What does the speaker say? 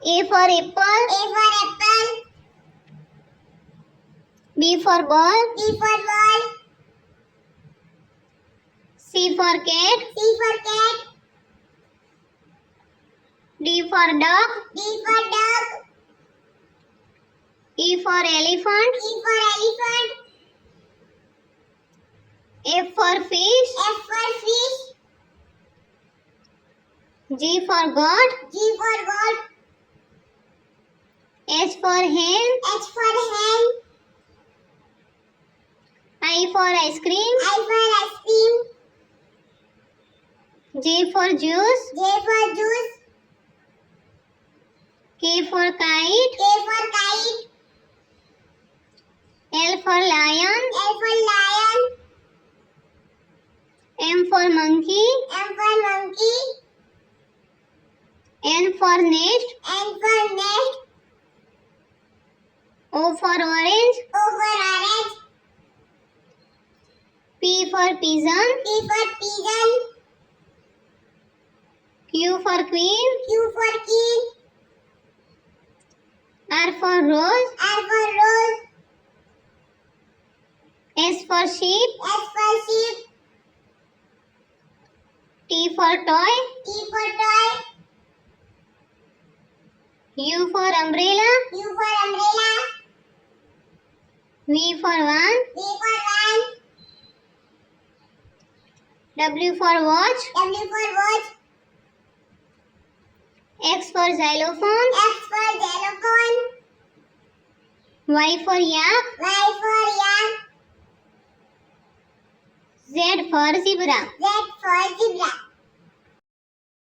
A for apple. A for apple. B for ball. B for ball. C for cat. C for cat. D for dog. D for dog. E for elephant. E for elephant. F for fish. F for fish. G for goat. G for goat. H for hen. H for hen. I for ice cream. I for ice cream. J for juice. J for juice. K for kite. K for kite. L for lion. L for lion. M for monkey. M for monkey. N for nest. N for nest. O for orange. O for orange. P for pigeon. P for pigeon. Q for queen. Q for king. R for rose. R for rose. S for sheep. S for sheep. T for toy. T for toy. U for umbrella. U for umbrella. V for van. V for van. W for watch. W for watch. X for xylophone. X for xylophone. Y for yak. Y for yak. Z for zebra. Z for zebra.